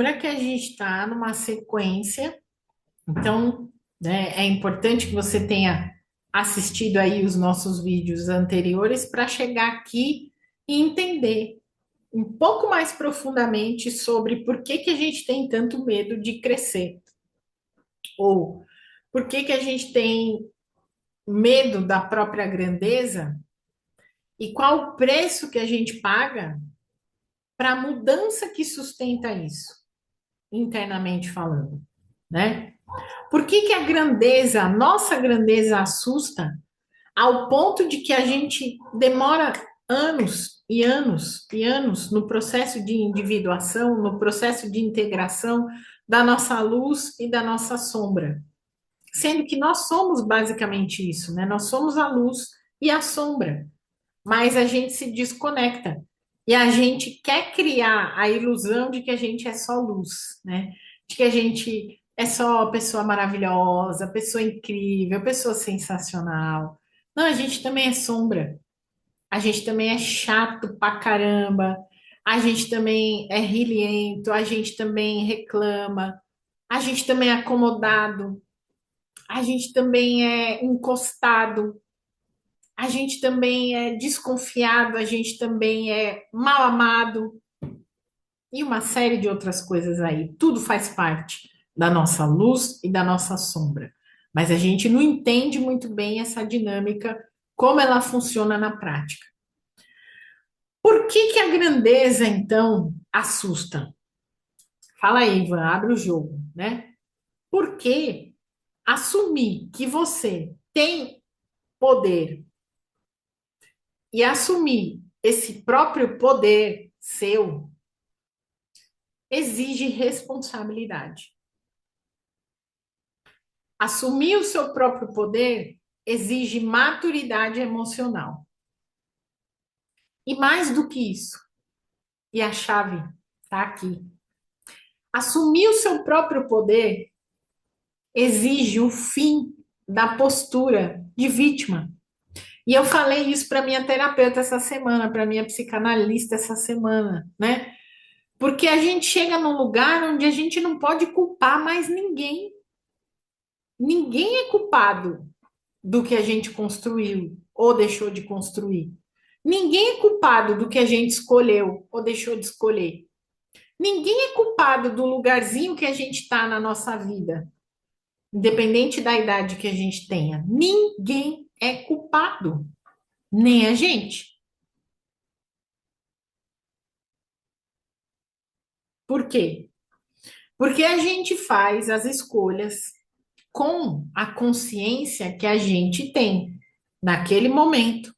Lembra que a gente está numa sequência, então, né, é importante que você tenha assistido aí os nossos vídeos anteriores para chegar aqui e entender um pouco mais profundamente sobre por que que a gente tem tanto medo de crescer, ou por que que a gente tem medo da própria grandeza e qual o preço que a gente paga para a mudança que sustenta isso, internamente falando, né? Por que que a grandeza, a nossa grandeza assusta ao ponto de que a gente demora anos e anos e anos no processo de individuação, no processo de integração da nossa luz e da nossa sombra? Sendo que nós somos basicamente isso, né? Nós somos a luz e a sombra, mas a gente se desconecta e a gente quer criar a ilusão de que a gente é só luz, né? De que a gente é só pessoa maravilhosa, pessoa incrível, pessoa sensacional. Não, a gente também é sombra. A gente também é chato pra caramba. A gente também é rilhento, a gente também reclama, a gente também é acomodado, a gente também é encostado, a gente também é desconfiado, a gente também é mal amado e uma série de outras coisas aí. Tudo faz parte da nossa luz e da nossa sombra. Mas a gente não entende muito bem essa dinâmica, como ela funciona na prática. Por que que a grandeza, então, assusta? Fala aí, Ivan, abre o jogo, né? Porque assumir que você tem poder e assumir esse próprio poder seu exige responsabilidade. Assumir o seu próprio poder exige maturidade emocional. E mais do que isso, e a chave está aqui. Assumir o seu próprio poder exige o fim da postura de vítima. E eu falei isso para minha terapeuta essa semana, para minha psicanalista essa semana, né? Porque a gente chega num lugar onde a gente não pode culpar mais ninguém. Ninguém é culpado do que a gente construiu ou deixou de construir. Ninguém é culpado do que a gente escolheu ou deixou de escolher. Ninguém é culpado do lugarzinho que a gente está na nossa vida, independente da idade que a gente tenha. Ninguém é culpado, nem a gente. Por quê? Porque a gente faz as escolhas com a consciência que a gente tem naquele momento,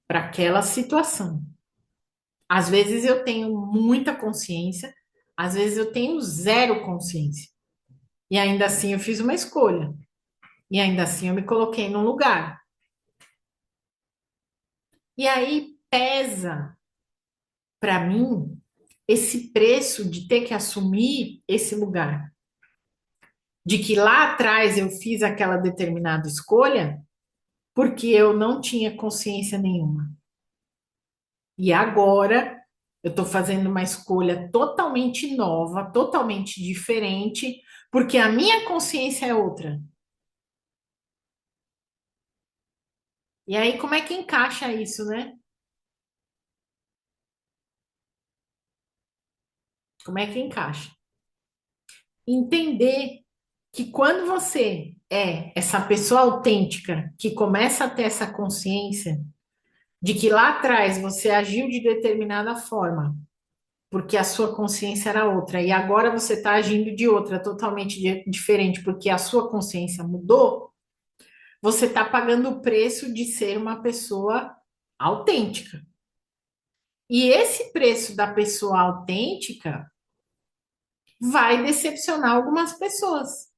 para aquela situação. Às vezes eu tenho muita consciência, às vezes eu tenho zero consciência. E ainda assim eu fiz uma escolha. E ainda assim eu me coloquei num lugar. E aí pesa para mim esse preço de ter que assumir esse lugar. De que lá atrás eu fiz aquela determinada escolha porque eu não tinha consciência nenhuma. E agora eu estou fazendo uma escolha totalmente nova, totalmente diferente, porque a minha consciência é outra. E aí, como é que encaixa isso, né? Como é que encaixa? Entender que quando você é essa pessoa autêntica que começa a ter essa consciência de que lá atrás você agiu de determinada forma, porque a sua consciência era outra, e agora você está agindo de outra, totalmente diferente, porque a sua consciência mudou, você está pagando o preço de ser uma pessoa autêntica. E esse preço da pessoa autêntica vai decepcionar algumas pessoas.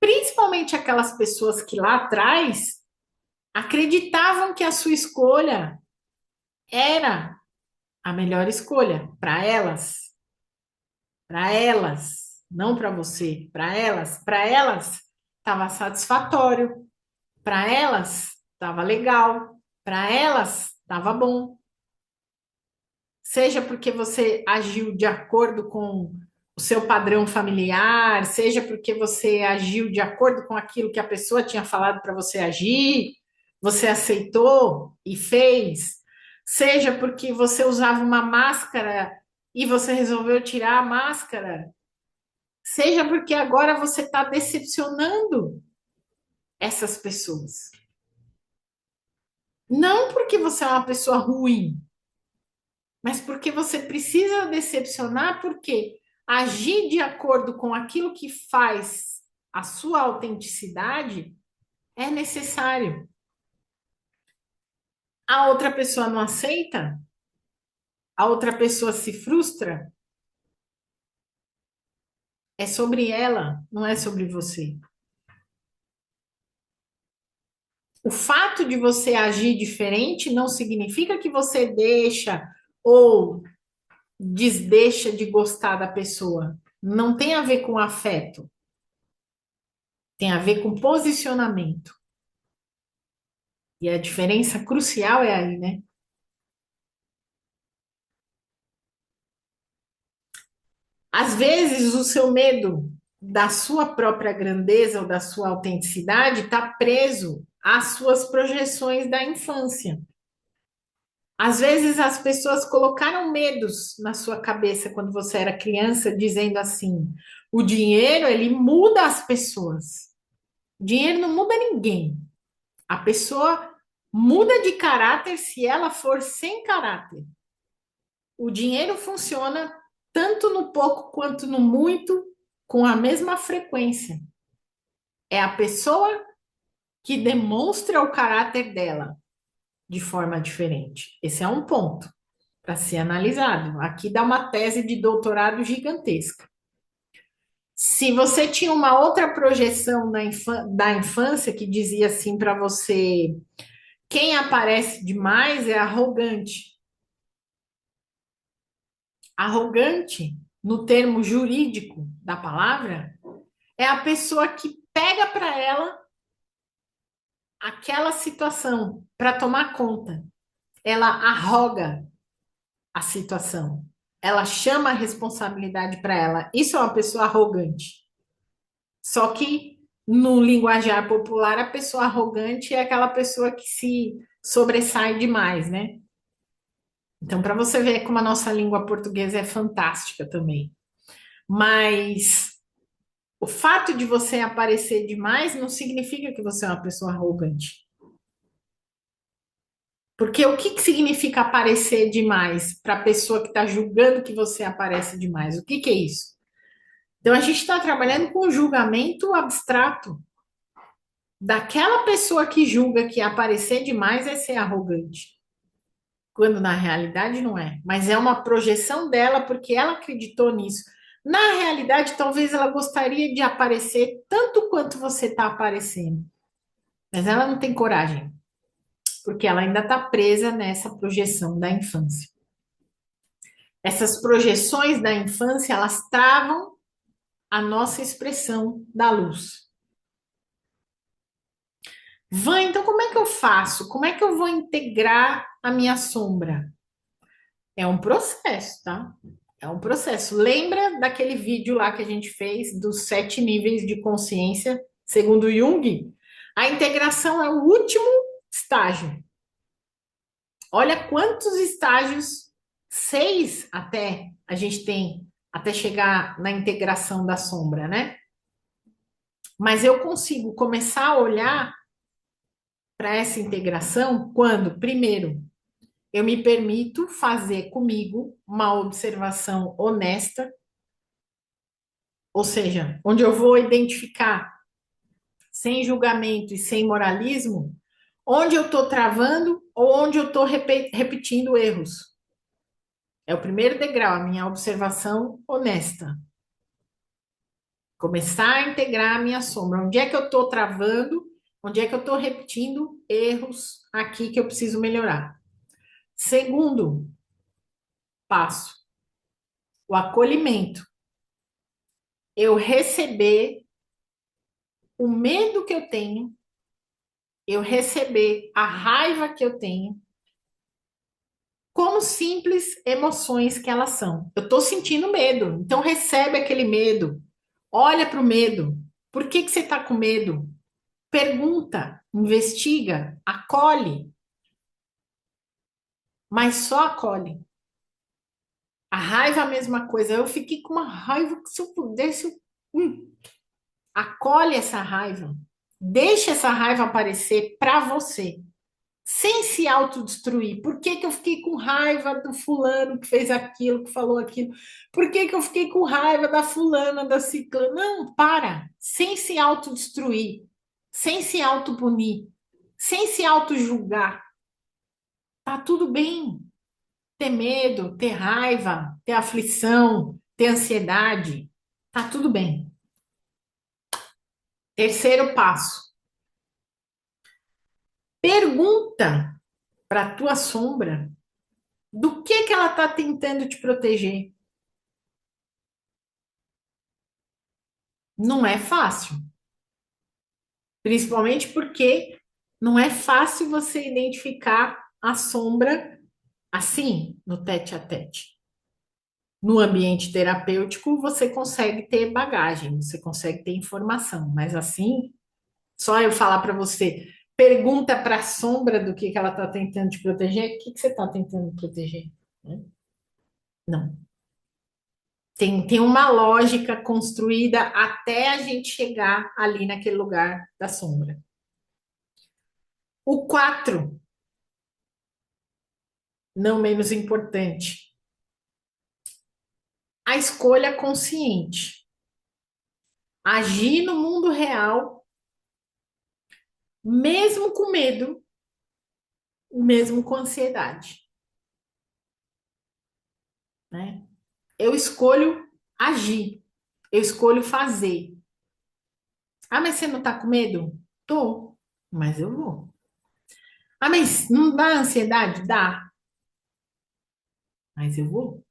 Principalmente aquelas pessoas que lá atrás acreditavam que a sua escolha era a melhor escolha para elas, não para você, para elas estava satisfatório, para elas estava legal, para elas estava bom. seja porque você agiu de acordo com o seu padrão familiar, seja porque você agiu de acordo com aquilo que a pessoa tinha falado para você agir, você aceitou e fez, seja porque você usava uma máscara e você resolveu tirar a máscara, seja porque agora você está decepcionando essas pessoas. Não porque você é uma pessoa ruim, mas porque você precisa decepcionar, porque agir de acordo com aquilo que faz a sua autenticidade é necessário. A outra pessoa não aceita, a outra pessoa se frustra, é sobre ela, não é sobre você. O fato de você agir diferente não significa que você deixa ou desdeixa de gostar da pessoa. Não tem a ver com afeto, tem a ver com posicionamento. E a diferença crucial é aí, né? Às vezes, o seu medo da sua própria grandeza ou da sua autenticidade está preso às suas projeções da infância. Às vezes, as pessoas colocaram medos na sua cabeça quando você era criança, dizendo assim: o dinheiro, ele muda as pessoas. O dinheiro não muda ninguém. A pessoa muda de caráter se ela for sem caráter. O dinheiro funciona tanto no pouco quanto no muito, com a mesma frequência. É a pessoa que demonstra o caráter dela de forma diferente. Esse é um ponto para ser analisado. Aqui dá uma tese de doutorado gigantesca. Se você tinha uma outra projeção da infância que dizia assim para você: quem aparece demais é arrogante. Arrogante, no termo jurídico da palavra, é a pessoa que pega para ela aquela situação para tomar conta. Ela arroga a situação. Ela chama a responsabilidade para ela. Isso é uma pessoa arrogante. Só que no linguajar popular, a pessoa arrogante é aquela pessoa que se sobressai demais, né? Então, para você ver como a nossa língua portuguesa é fantástica também. Mas o fato de você aparecer demais não significa que você é uma pessoa arrogante. Porque o que que significa aparecer demais para a pessoa que está julgando que você aparece demais? O que que é isso? Então, a gente está trabalhando com julgamento abstrato. Daquela pessoa que julga que aparecer demais é ser arrogante. Quando na realidade não é. Mas é uma projeção dela porque ela acreditou nisso. Na realidade, talvez ela gostaria de aparecer tanto quanto você está aparecendo. Mas ela não tem coragem, porque ela ainda está presa nessa projeção da infância. Essas projeções da infância, elas travam a nossa expressão da luz. Van, então como é que eu faço? Como é que eu vou integrar a minha sombra? É um processo, tá? É um processo. Lembra daquele vídeo lá que a gente fez dos 7 níveis de consciência, segundo Jung? A integração é o último estágio. Olha quantos estágios, 6 até a gente tem, até chegar na integração da sombra, né? Mas eu consigo começar a olhar para essa integração quando, primeiro, eu me permito fazer comigo uma observação honesta, ou seja, onde eu vou identificar, sem julgamento e sem moralismo, onde eu estou travando ou onde eu estou repetindo erros. É o primeiro degrau, a minha observação honesta. Começar a integrar a minha sombra. Onde é que eu estou travando? Onde é que eu estou repetindo erros aqui que eu preciso melhorar? Segundo passo, o acolhimento. Eu receber o medo que eu tenho, eu receber a raiva que eu tenho, como simples emoções que elas são. Eu estou sentindo medo, então recebe aquele medo, olha para o medo. Por que que você está com medo? Pergunta, investiga, acolhe, mas só acolhe. A raiva é a mesma coisa. Eu fiquei com uma raiva que se eu pudesse, acolhe essa raiva. Deixa essa raiva aparecer para você, sem se autodestruir. Por que que eu fiquei com raiva do fulano que fez aquilo, que falou aquilo? Por que que eu fiquei com raiva da fulana, da ciclana? Não, para. Sem se autodestruir, sem se autopunir, sem se autojulgar. Tá tudo bem. Ter medo, ter raiva, ter aflição, ter ansiedade. Tá tudo bem. Terceiro passo. Pergunta para a tua sombra do que ela está tentando te proteger. Não é fácil, principalmente porque não é fácil você identificar a sombra assim, no tete a tete. No ambiente terapêutico, você consegue ter bagagem, você consegue ter informação, mas assim, só eu falar para você, pergunta para a sombra do que ela está tentando te proteger, o que você está tentando proteger? Né? Não. Tem uma lógica construída até a gente chegar ali naquele lugar da sombra. O 4, não menos importante, a escolha consciente. Agir no mundo real, mesmo com medo, mesmo com ansiedade, né? Eu escolho agir, eu escolho fazer. Ah, mas você não tá com medo? Tô, mas eu vou. Ah, mas não dá ansiedade? Dá, mas eu vou.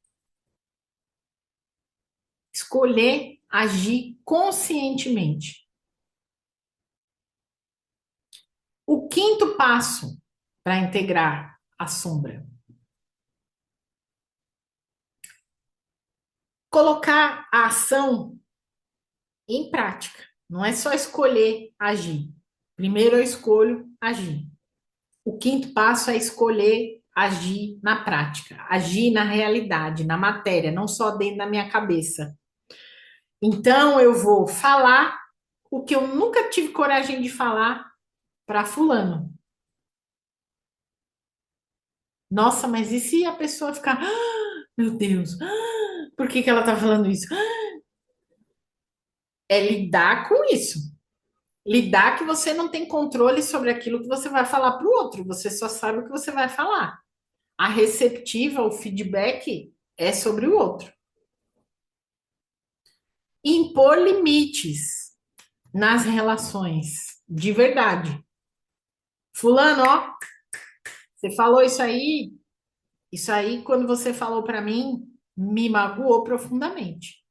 Escolher agir conscientemente. O quinto passo para integrar a sombra: colocar a ação em prática. Não é só escolher agir. Primeiro eu escolho agir. O quinto passo é escolher agir na prática, agir na realidade, na matéria, não só dentro da minha cabeça. Então eu vou falar o que eu nunca tive coragem de falar para fulano. Nossa, mas e se a pessoa ficar, "Ah, meu Deus, por que que ela tá falando isso?" É lidar com isso. Lidar que você não tem controle sobre aquilo que você vai falar para o outro, você só sabe o que você vai falar. A receptiva, o feedback é sobre o outro. Impor limites nas relações, de verdade. Fulano, ó, você falou isso aí, quando você falou para mim, me magoou profundamente.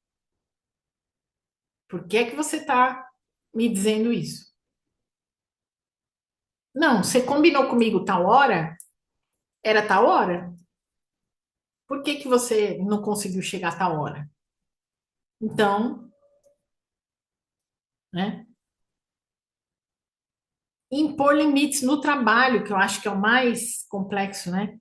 Por que é que você está me dizendo isso? Não, você combinou comigo tal hora? Era tal hora? Por que que você não conseguiu chegar a tal hora? Então, né? Impor limites no trabalho, que eu acho que é o mais complexo, né?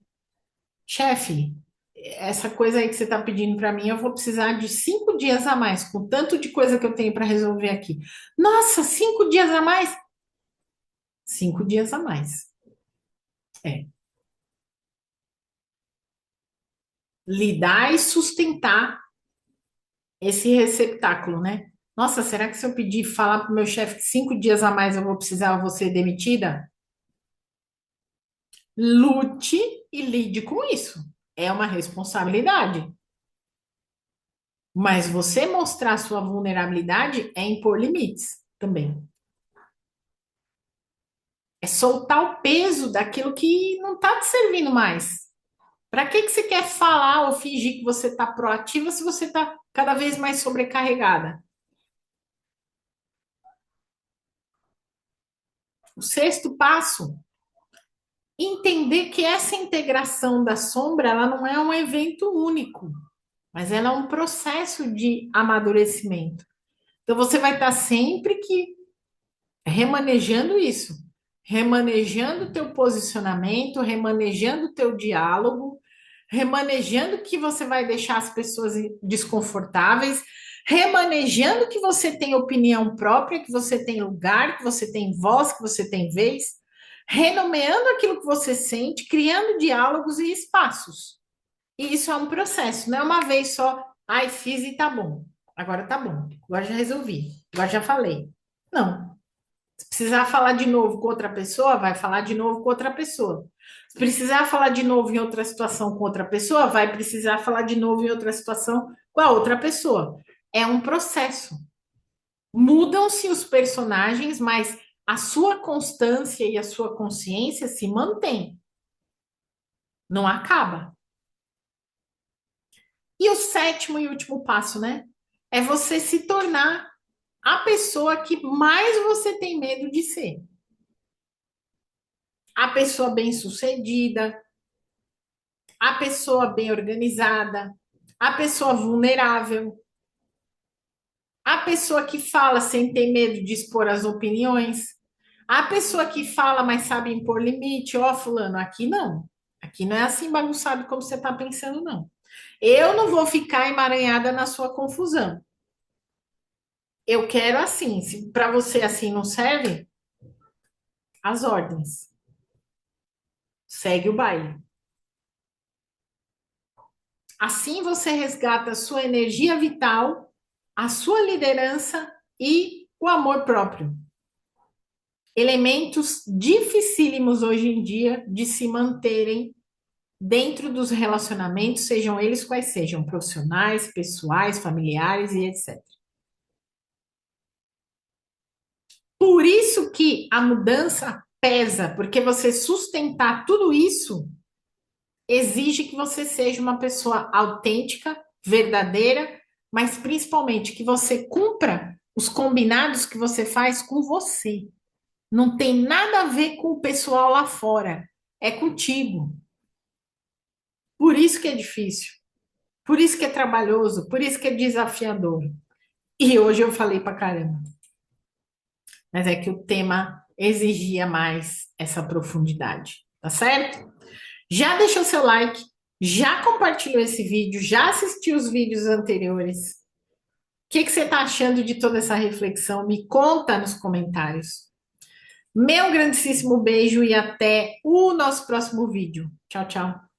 Chefe, essa coisa aí que você está pedindo para mim, eu vou precisar de 5 dias a mais, com tanto de coisa que eu tenho para resolver aqui. Nossa, 5 dias a mais? 5 dias a mais. É. Lidar e sustentar esse receptáculo, né? Nossa, será que se eu pedir falar para o meu chefe que 5 dias a mais eu vou precisar, eu vou ser demitida? Lute e lide com isso. É uma responsabilidade. Mas você mostrar sua vulnerabilidade é impor limites também. É soltar o peso daquilo que não está te servindo mais. Para que que você quer falar ou fingir que você está proativa se você está cada vez mais sobrecarregada? O sexto passo, entender que essa integração da sombra, ela não é um evento único, mas ela é um processo de amadurecimento. Então você vai estar sempre que remanejando isso, remanejando o teu posicionamento, remanejando o teu diálogo, remanejando que você vai deixar as pessoas desconfortáveis, remanejando que você tem opinião própria, que você tem lugar, que você tem voz, que você tem vez, renomeando aquilo que você sente, criando diálogos e espaços. E isso é um processo, não é uma vez só, ai, fiz e tá bom. Agora tá bom, agora já resolvi, agora já falei. Não. Se precisar falar de novo com outra pessoa, vai falar de novo com outra pessoa. Se precisar falar de novo em outra situação com outra pessoa, vai precisar falar de novo em outra situação com a outra pessoa. É um processo. Mudam-se os personagens, mas a sua constância e a sua consciência se mantém. Não acaba. E o sétimo e último passo, né? É você se tornar a pessoa que mais você tem medo de ser. A pessoa bem-sucedida, a pessoa bem organizada, a pessoa vulnerável, a pessoa que fala sem ter medo de expor as opiniões, a pessoa que fala, mas sabe impor limite. Ó, fulano, aqui não. Aqui não é assim bagunçado como você está pensando, não. Eu não vou ficar emaranhada na sua confusão. Eu quero assim. Se para você assim não serve, as ordens. Segue o baile. Assim você resgata a sua energia vital, a sua liderança e o amor próprio. Elementos dificílimos hoje em dia de se manterem dentro dos relacionamentos, sejam eles quais sejam, profissionais, pessoais, familiares e etc. Por isso que a mudança pesa, porque você sustentar tudo isso exige que você seja uma pessoa autêntica, verdadeira, mas principalmente que você cumpra os combinados que você faz com você. Não tem nada a ver com o pessoal lá fora, é contigo. Por isso que é difícil, por isso que é trabalhoso, por isso que é desafiador. E hoje eu falei pra caramba, mas é que o tema exigia mais essa profundidade, tá certo? Já deixou seu like, já compartilhou esse vídeo, já assistiu os vídeos anteriores. O que que você está achando de toda essa reflexão? Me conta nos comentários. Meu grandíssimo beijo e até o nosso próximo vídeo. Tchau, tchau.